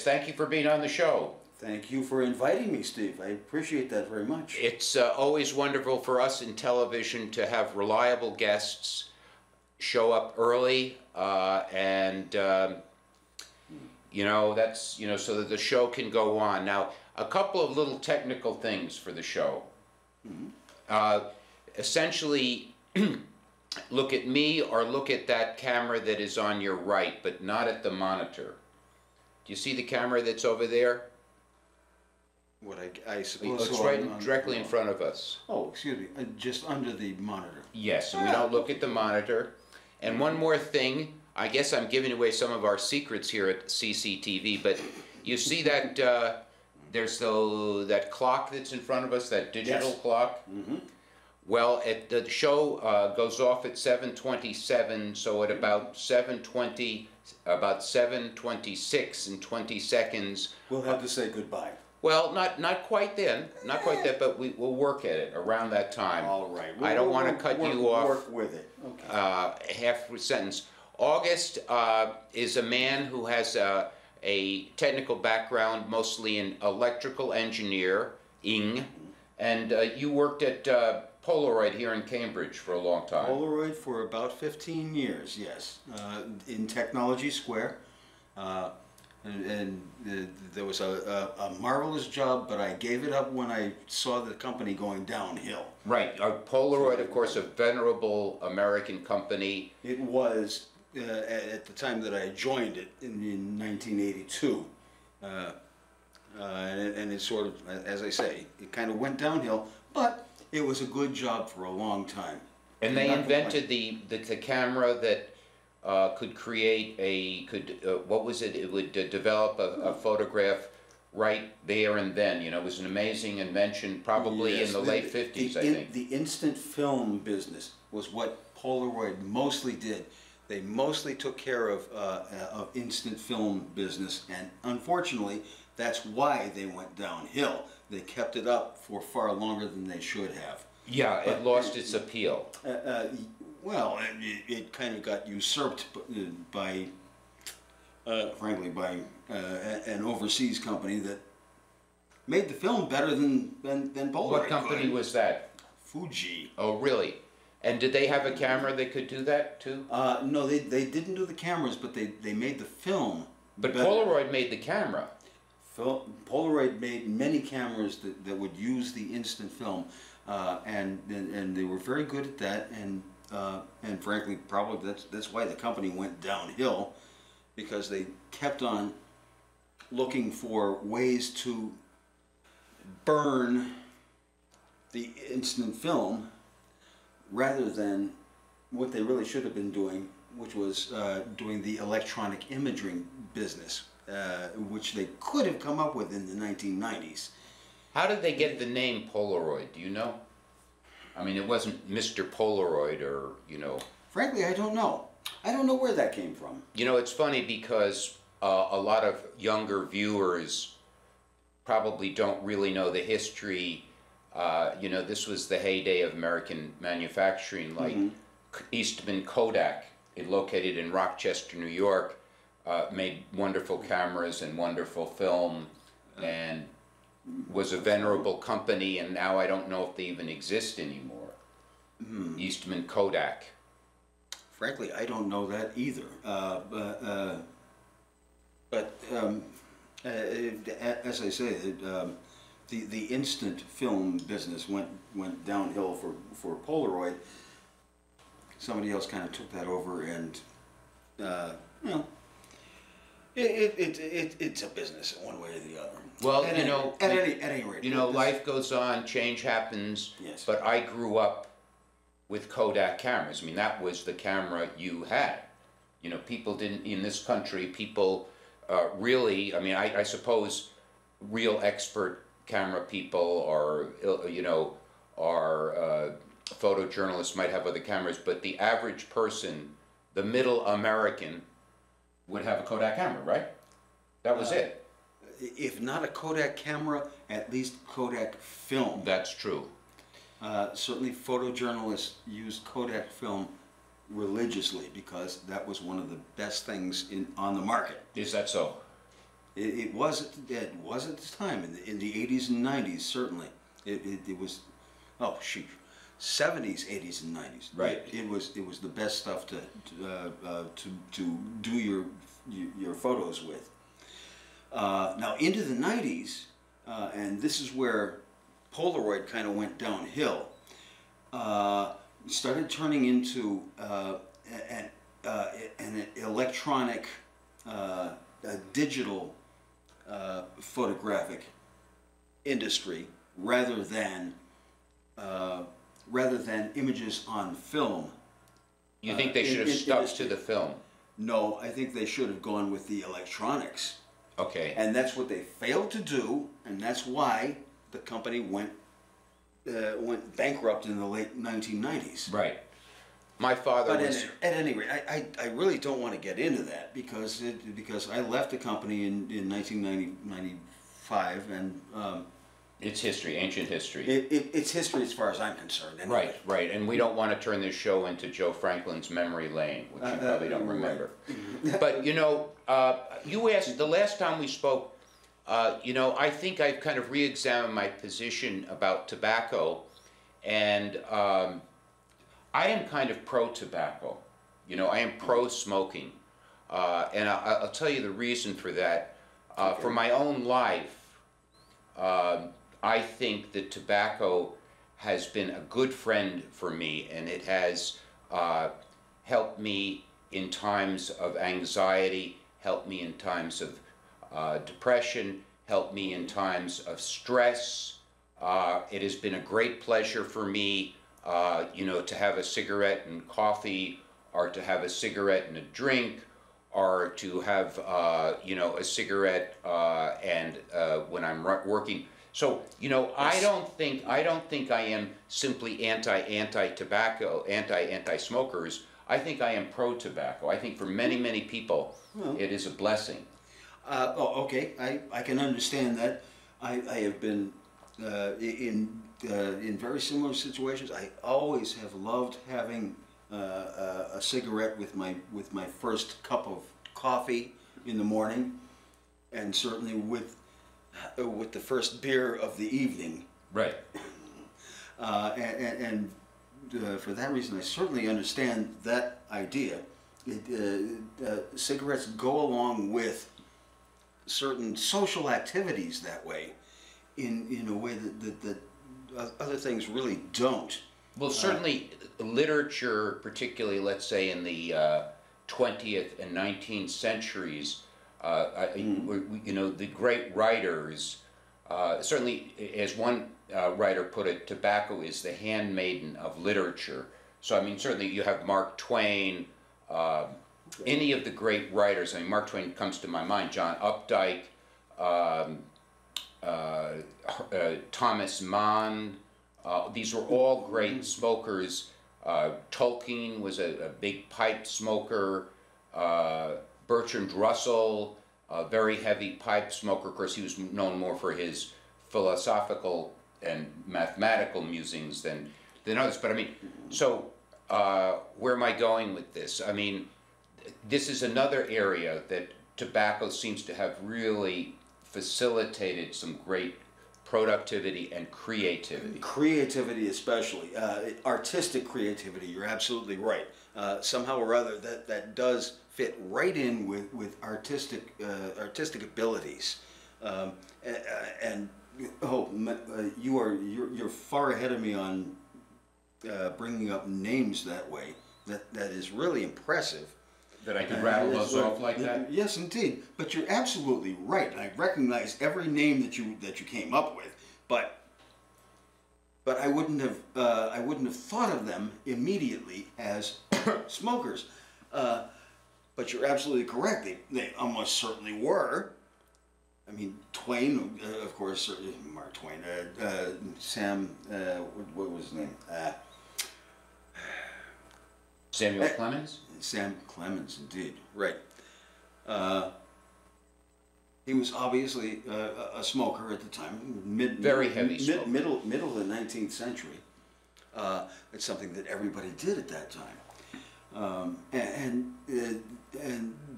thank you for being on the show. Thank you for inviting me, Steve. I appreciate that very much. It's always wonderful for us in television to have reliable guests show up early, you know, that's, you know, so that the show can go on. Now, a couple of little technical things for the show. Essentially, look at me or look at that camera that is on your right, but not at the monitor. Do you see the camera that's over there? What I suppose it's so right directly in front of us. Oh, excuse me, just under the monitor. Yes, and we don't look at the monitor. And one more thing, I guess I'm giving away some of our secrets here at CCTV, but you see that there's that clock that's in front of us, that digital clock? Well, the show goes off at 7:27, so at about 7:20, about 7:26 and 20 seconds. We'll have to say goodbye. Well, not quite then, but we'll work at it around that time. All right. I don't want to cut you off. Work with it. Okay. Half a sentence. August is a man who has a technical background, mostly in electrical engineering, and you worked at Polaroid here in Cambridge for a long time. Polaroid for about 15 years, yes, in Technology Square. There was a marvelous job, but I gave it up when I saw the company going downhill. Right. Polaroid, of course, a venerable American company. It was at the time that I joined it in 1982. And it sort of, as I say, it kind of went downhill, but it was a good job for a long time. And they invented the camera that could create what was it? It would develop a photograph right there and then. You know, it was an amazing invention, probably in the late 50s, I think. The instant film business was what Polaroid mostly did. They mostly took care of instant film business, and unfortunately, that's why they went downhill. They kept it up for far longer than they should have. Yeah, it lost its appeal. Well, it kind of got usurped by, frankly, by an overseas company that made the film better than Polaroid. What company was that? Fuji. Oh, really? And did they have a camera that could do that too? No, they didn't do the cameras, but they made the film. But better. Polaroid made the camera. Polaroid made many cameras that would use the instant film, and they were very good at that. And frankly, probably that's why the company went downhill, because they kept on looking for ways to burn the instant film rather than what they really should have been doing, which was doing the electronic imaging business, which they could have come up with in the 1990s. How did they get the name Polaroid? Do you know? I mean, it wasn't Mr. Polaroid or, you know. Frankly, I don't know. I don't know where that came from. You know, it's funny because a lot of younger viewers probably don't really know the history. You know, this was the heyday of American manufacturing, like Eastman Kodak, located in Rochester, New York, made wonderful cameras and wonderful film, and was a venerable company, and now I don't know if they even exist anymore. Eastman Kodak. Frankly, I don't know that either. As I say, the instant film business went downhill for Polaroid. Somebody else kind of took that over, and you know, it's a business one way or the other. Well, at any rate, you know, life goes on, change happens. Yes. But I grew up with Kodak cameras. I mean, that was the camera you had. You know, people didn't in this country. People really. I mean, I suppose real expert camera people or photojournalists might have other cameras, but the average person, the middle American, would have a Kodak camera, right? That was it. If not a Kodak camera, at least Kodak film. That's true. Certainly photojournalists used Kodak film religiously because that was one of the best things on the market. Is that so? It was it was at the time in the 80s and 90s certainly. It was, oh shoot, 70s, 80s and 90s. Right. It was the best stuff to do your photos with. Now into the 90s, and this is where Polaroid kind of went downhill. Started turning into an electronic, digital photographic industry rather than images on film. You think they should have stuck to the film? No, I think they should have gone with the electronics. Okay. And that's what they failed to do, and that's why the company went bankrupt in the late 1990s. Right. My father But was... at any rate, I really don't want to get into that because I left the company in 1995, and It's history, ancient history. it's history as far as I'm concerned. Anyway. Right, right. And we don't want to turn this show into Joe Franklin's memory lane, which you probably don't remember. But, you know, you asked, the last time we spoke, you know, I think I've kind of re-examined my position about tobacco, and I am kind of pro-tobacco. You know, I am pro-smoking. And I'll tell you the reason for that. Okay. For my own life, I think that tobacco has been a good friend for me, and it has helped me in times of anxiety, helped me in times of depression, helped me in times of stress. It has been a great pleasure for me, you know, to have a cigarette and coffee, or to have a cigarette and a drink, or to have, you know, a cigarette and when I'm working. So, you know, I don't think I am simply anti-tobacco, anti-smokers. I think I am pro-tobacco. I think for many people, it is a blessing. Oh, okay. I can understand that. I have been in very similar situations. I always have loved having a cigarette with my first cup of coffee in the morning, and certainly with the first beer of the evening. Right. And for that reason, I certainly understand that idea. Cigarettes go along with certain social activities that way, in a way that other things really don't. Well, certainly literature, particularly, let's say, in the 20th and 19th centuries, you know, the great writers, certainly, as one writer put it, tobacco is the handmaiden of literature. So, I mean, certainly you have Mark Twain, any of the great writers. I mean, Mark Twain comes to my mind, John Updike, Thomas Mann. These were all great smokers. Tolkien was a big pipe smoker. Bertrand Russell, a very heavy pipe smoker. Of course, he was known more for his philosophical and mathematical musings than others. But I mean, so where am I going with this? I mean, this is another area that tobacco seems to have really facilitated some great productivity and creativity. Creativity especially, artistic creativity, you're absolutely right. Somehow or other that does fit right in with artistic abilities. You're far ahead of me on bringing up names that way. That is really impressive. That I could rattle those off like that? Yes, indeed. But you're absolutely right. I recognize every name that you came up with, but I wouldn't have thought of them immediately as smokers. But you're absolutely correct. They almost certainly were. I mean, Twain, of course, Mark Twain, Sam, what was his name? Samuel Clemens? Sam Clemens, indeed. Right. He was obviously a smoker at the time. Very heavy smoker. Middle of the 19th century. It's something that everybody did at that time. And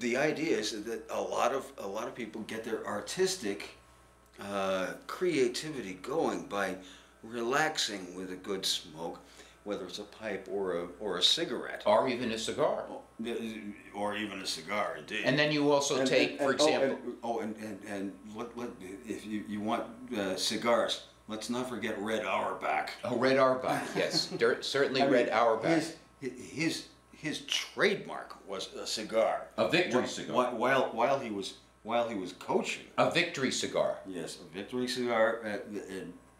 the idea is that a lot of people get their artistic creativity going by relaxing with a good smoke, whether it's a pipe or a cigarette, Or even a cigar. or even a cigar, indeed. And then you also take, for example... If you want cigars, let's not forget Red Auerbach. Oh, Red Auerbach, yes. Certainly Red Auerbach. His trademark was a cigar. A victory cigar. While he was coaching. A victory cigar. Yes, a victory cigar.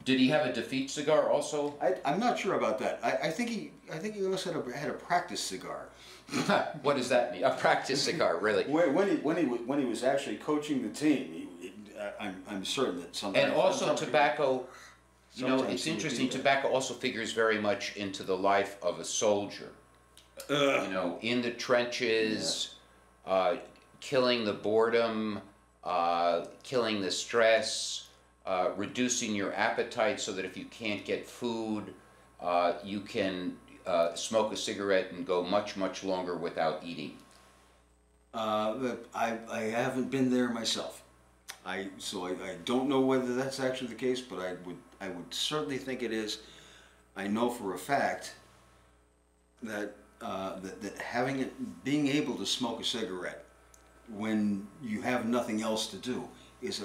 Did he have a defeat cigar also? I'm not sure about that. I think he also had a practice cigar. What does that mean? A practice cigar, really? When he was actually coaching the team, I'm certain that sometimes. And also tobacco. You know, Sometimes it's he would interesting. do that. Tobacco also figures very much into the life of a soldier. You know, in the trenches, killing the boredom, killing the stress, reducing your appetite so that if you can't get food, you can smoke a cigarette and go much, much longer without eating. I haven't been there myself. So I don't know whether that's actually the case, but I would certainly think it is. I know for a fact that being able to smoke a cigarette when you have nothing else to do is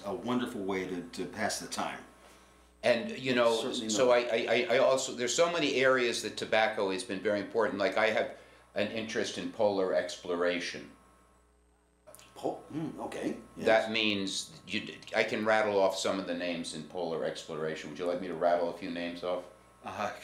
a wonderful way to pass the time. And you know, Certainly so not. I also, there's so many areas that tobacco has been very important. Like I have an interest in polar exploration. Okay. Yes. That means I can rattle off some of the names in polar exploration. Would you like me to rattle a few names off?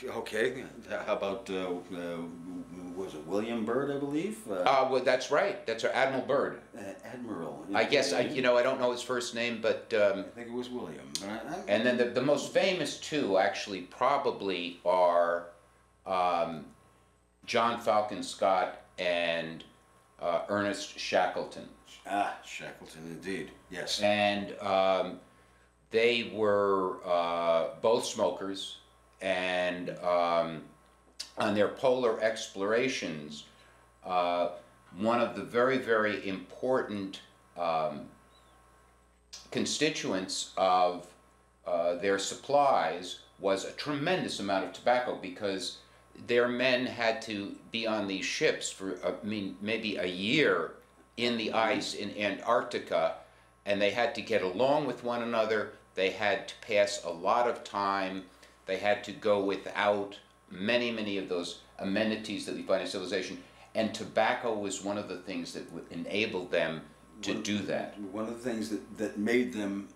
Okay. How about was it William Byrd, I believe? Well, that's right. That's Admiral Byrd. Admiral. I guess I don't know his first name, but I think it was William. and then the most famous two actually probably are John Falcon Scott and Ernest Shackleton. Shackleton, indeed. Yes. And they were both smokers, and on their polar explorations, one of the very, very important constituents of their supplies was a tremendous amount of tobacco, because their men had to be on these ships for, maybe a year in the ice in Antarctica, and they had to get along with one another. They had to pass a lot of time. They had to go without many, many of those amenities that we find in civilization. And tobacco was one of the things that enabled them to do that. One of the things that made them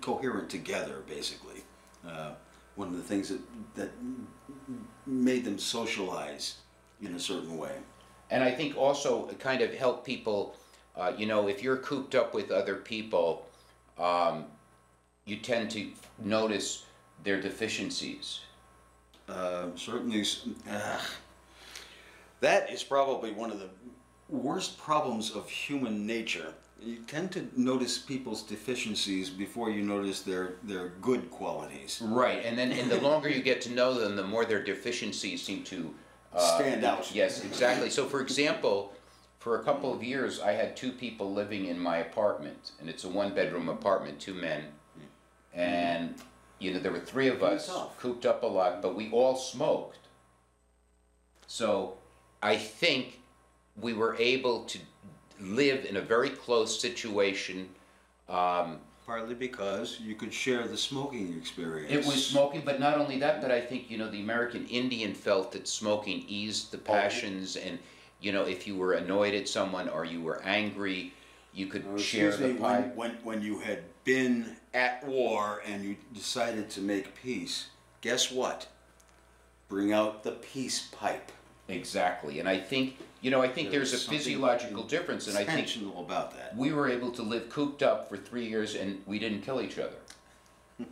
coherent together, basically. One of the things that made them socialize in a certain way. And I think also it kind of helped people, if you're cooped up with other people, you tend to notice their deficiencies. Certainly, that is probably one of the worst problems of human nature. You tend to notice people's deficiencies before you notice their good qualities. Right, and the longer you get to know them, the more their deficiencies seem to stand out. Yes, exactly. So, for example, for a couple of years, I had two people living in my apartment, and it's a one-bedroom apartment, two men, and there were three of us cooped up a lot, but we all smoked. So, I think we were able to live in a very close situation. Partly because you could share the smoking experience. It was smoking, but not only that, but I think, the American Indian felt that smoking eased the passions, and, if you were annoyed at someone or you were angry, you could share the pipe. When you had been at war and you decided to make peace, guess what? Bring out the peace pipe. Exactly, and I think, there's a physiological difference, and I think intentional about that. We were able to live cooped up for 3 years, and we didn't kill each other. We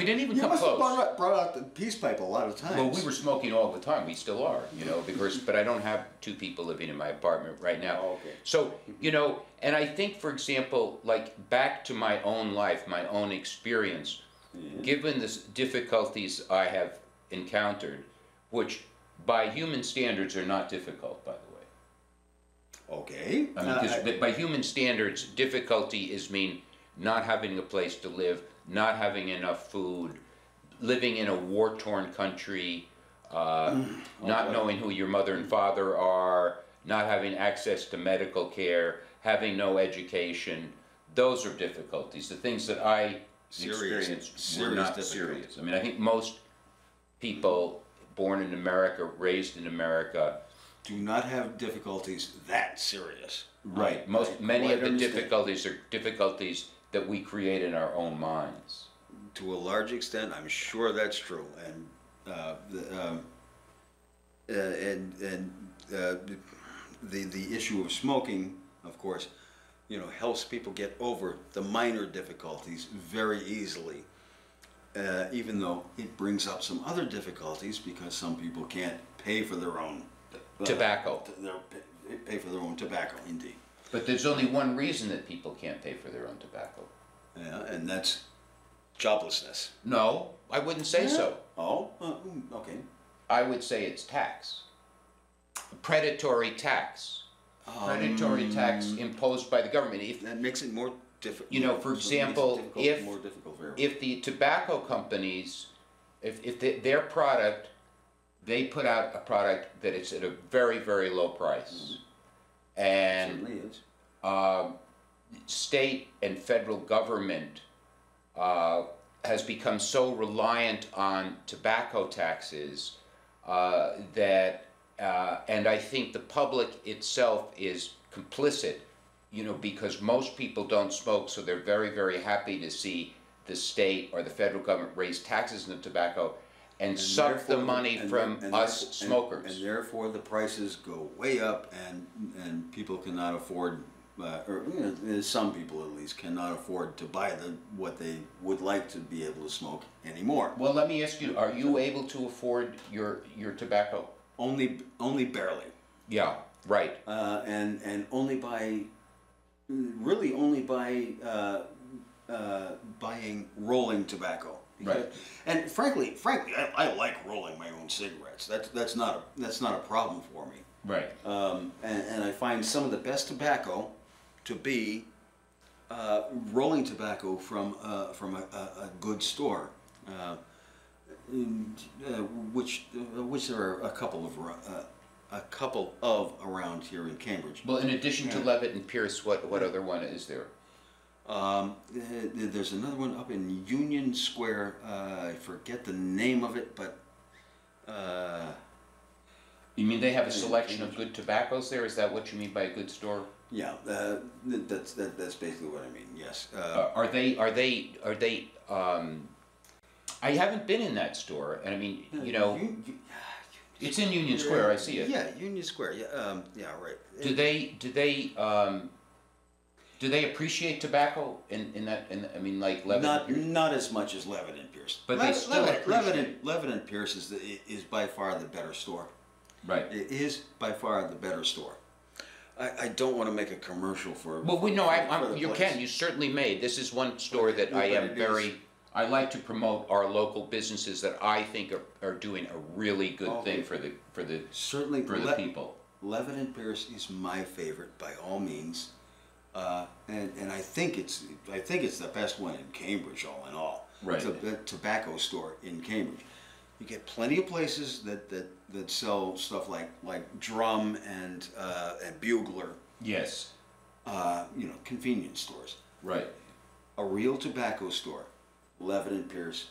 didn't even come close. You must have brought out the peace pipe a lot of times. Well, we were smoking all the time. We still are, but I don't have two people living in my apartment right now. Oh, okay. So, and I think, for example, like back to my own life, my own experience, given the difficulties I have encountered, which by human standards are not difficult, by the way. Okay. I mean, because by human standards, difficulty is mean not having a place to live, not having enough food, living in a war-torn country, not knowing who your mother and father are, not having access to medical care, having no education. Those are difficulties. The things that I experienced were not serious. I mean, I think most people born in America, raised in America, do not have difficulties that serious. Right. Many of the difficulties are difficulties that we create in our own minds. To a large extent, I'm sure that's true, the issue of smoking, of course, helps people get over the minor difficulties very easily. Even though it brings up some other difficulties because some people can't pay for their own tobacco. Pay for their own tobacco, indeed. But there's only one reason that people can't pay for their own tobacco. Yeah, and that's joblessness. No, I wouldn't say so. Oh, okay. I would say it's tax. Predatory tax. Predatory tax imposed by the government. That makes it more difficult. For example, if the tobacco companies, if their product, they put out a product that it's at a very, very low price, and certainly is. State and federal government has become so reliant on tobacco taxes that, and I think the public itself is complicit, because most people don't smoke, so they're very, very happy to see the state or the federal government raise taxes on tobacco and suck the money from us smokers. And therefore the prices go way up, and people cannot afford, or some people at least cannot afford to buy what they would like to be able to smoke anymore. Well, let me ask you: are you able to afford your tobacco? Only barely. Yeah, right. And only by, really only by buying rolling tobacco. Right. And frankly, I like rolling my own cigarettes. That's not a problem for me. Right. And I find some of the best tobacco to be rolling tobacco from a good store, which there are a couple of around here in Cambridge. Well, in addition to Levitt and Pierce, what other one is there? There's another one up in Union Square. I forget the name of it, but. You mean they have a selection of good tobaccos there? Is that what you mean by a good store? Yeah, that's basically what I mean. Yes. Are they? I haven't been in that store, and I mean, it's in Union Square. I see it. Yeah, Union Square. Yeah, yeah, right. Do they appreciate tobacco in that? I mean, like Levitt. Not as much as Levitt and Pierce, but they still appreciate. Levitt and Pierce is by far the better store. Right. It is by far the better store. I don't want to make a commercial for. Well, you can. You certainly may. This is one store that I am very. I like to promote our local businesses that I think are doing a really good thing for the people. Levitt and Pierce is my favorite by all means, and I think it's the best one in Cambridge, all in all. Right. It's a tobacco store in Cambridge. You get plenty of places that sell stuff like Drum and Bugler. Yes. Convenience stores. Right. A real tobacco store, Levitt and Pierce.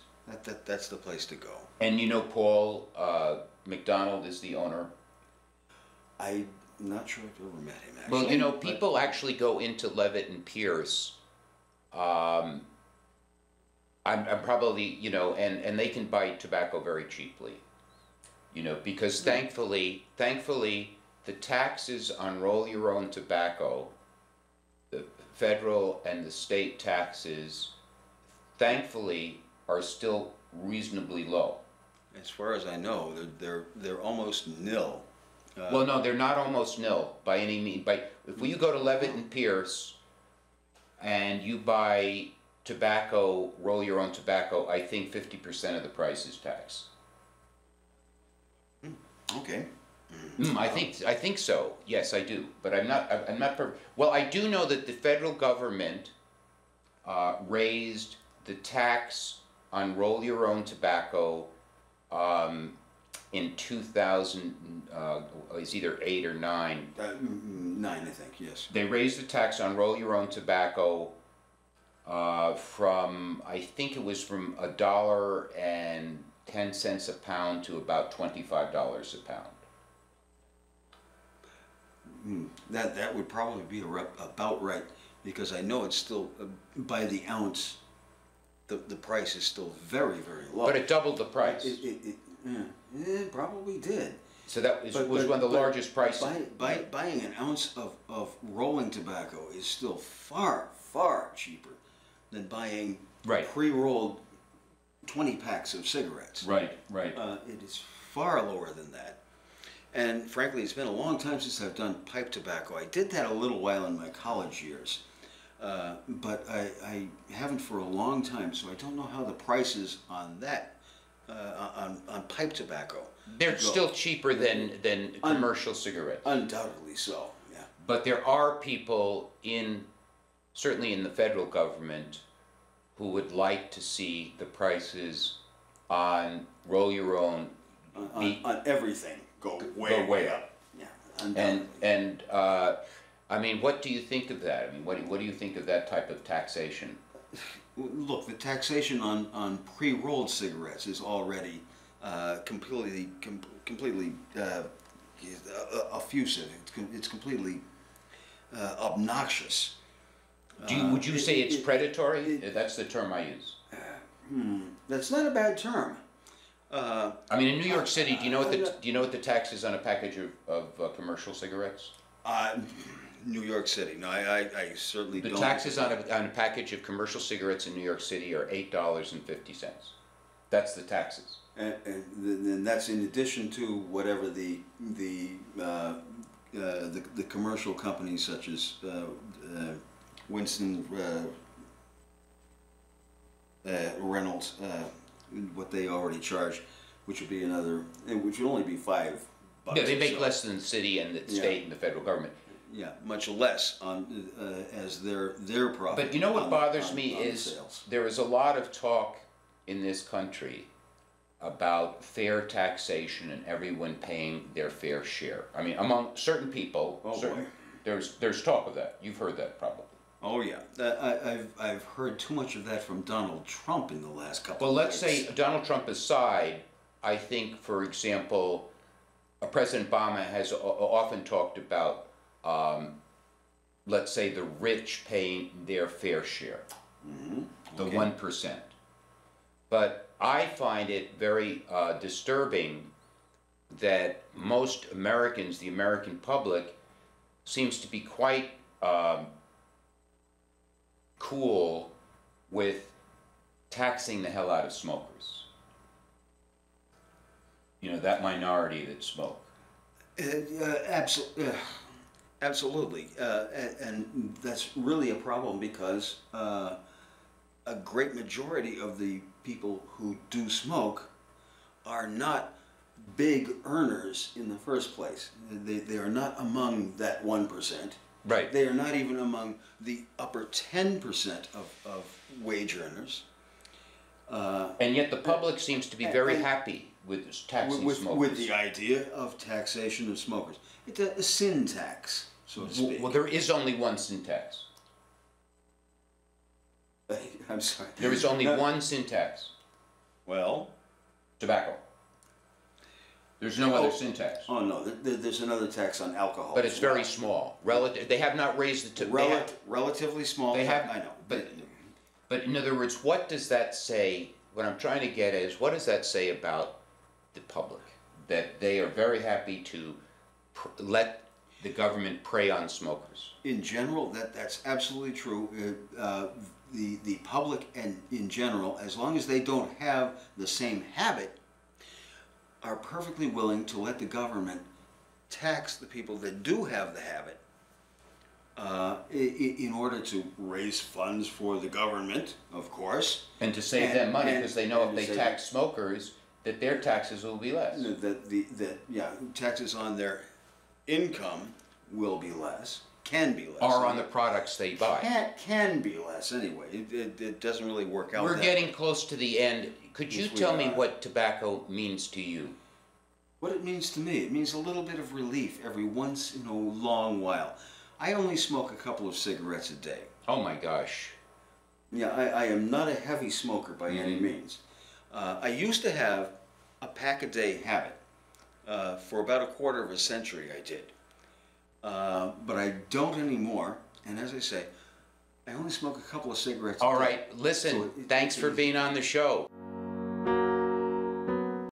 That's the place to go. And Paul McDonald is the owner. I'm not sure I've ever met him, actually. Well, people actually go into Levitt and Pierce. I'm probably, and they can buy tobacco very cheaply, because thankfully, the taxes on roll your own tobacco, the federal and the state taxes, thankfully, are still reasonably low. As far as I know, they're almost nil. Well, no, they're not almost nil by any means. If you go to Levitt and Pierce and you buy tobacco, roll your own tobacco, I think 50% of the price is tax. Okay. I think so. Yes, I do. But I'm not. Well, I do know that the federal government raised the tax on roll your own tobacco in 2000. It's either 8 or 9. 9, I think. Yes. They raised the tax on roll your own tobacco from, I think it was from $1.10 a pound to about $25 a pound. That would probably be about right, because I know it's still by the ounce. The price is still very, very low. But it doubled the price. It probably did. So that was one of the largest prices. Buying an ounce of rolling tobacco is still far, far cheaper than buying pre-rolled 20 packs of cigarettes. Right. It is far lower than that. And frankly, it's been a long time since I've done pipe tobacco. I did that a little while in my college years, but I haven't for a long time, so I don't know how the prices on that, on pipe tobacco. They're still cheaper than commercial cigarettes. Undoubtedly so, yeah. But there are people certainly in the federal government, who would like to see the prices on roll your own on everything go way up. Yeah, undoubtedly. And I mean, what do you think of that? I mean, what do you think of that type of taxation? Look, the taxation on pre-rolled cigarettes is already completely effusive. It's completely obnoxious. Would you say it's predatory? That's the term I use. That's not a bad term. I mean, in New York City, do you know what the tax is on a package of commercial cigarettes? New York City. No, I certainly don't. The taxes on a package of commercial cigarettes in New York City are $8.50. That's the taxes. And that's in addition to whatever the commercial companies such as Winston Reynolds, what they already charge, which would be which would only be $5. Yeah, they make less than the city and the state and the federal government. Yeah, much less on as their profit. But you know what bothers me is there is a lot of talk in this country about fair taxation and everyone paying their fair share. I mean, among certain people, there's talk of that. You've heard that probably. Oh yeah, I've heard too much of that from Donald Trump in the last couple. Well, of let's say Donald Trump aside, I think, for example, President Obama has often talked about, let's say, the rich paying their fair share, the 1%. But I find it very disturbing that most Americans, the American public, seems to be quite cool with taxing the hell out of smokers. You know, that minority that smoke. Absolutely. And that's really a problem because a great majority of the people who do smoke are not big earners in the first place. They are not among that 1%. Right. They are not even among the upper 10% of wage earners. And yet the public seems to be very happy with taxing smokers. With the idea of taxation of smokers. It's a sin tax, so to speak. Well, there is only one sin tax. I'm sorry. There is only one sin tax. Well? Tobacco. There's no other sin tax. Oh no, there's another tax on alcohol. But it's very small. They have not raised it to... Relatively small. They have, I know. But in other words, what does that say? What I'm trying to get at is, what does that say about the public? That they are very happy to let the government prey on smokers. In general, that's absolutely true. The public and in general, as long as they don't have the same habit, are perfectly willing to let the government tax the people that do have the habit in order to raise funds for the government, of course. And to save them money, because they know if they tax smokers, that their taxes will be less. Taxes on their income will be less, can be less. Or on the products they buy. Can be less anyway. It doesn't really work out. We're that getting way. close to the end. Could you Yes, we tell me are. what tobacco means to you? What it means to me, it means a little bit of relief every once in a long while. I only smoke a couple of cigarettes a day. Oh my gosh. Yeah, I am not a heavy smoker by any means. I used to have a pack a day habit. For about a quarter of a century I did. But I don't anymore. And as I say, I only smoke a couple of cigarettes a All day. right, listen, So thanks for being on the show.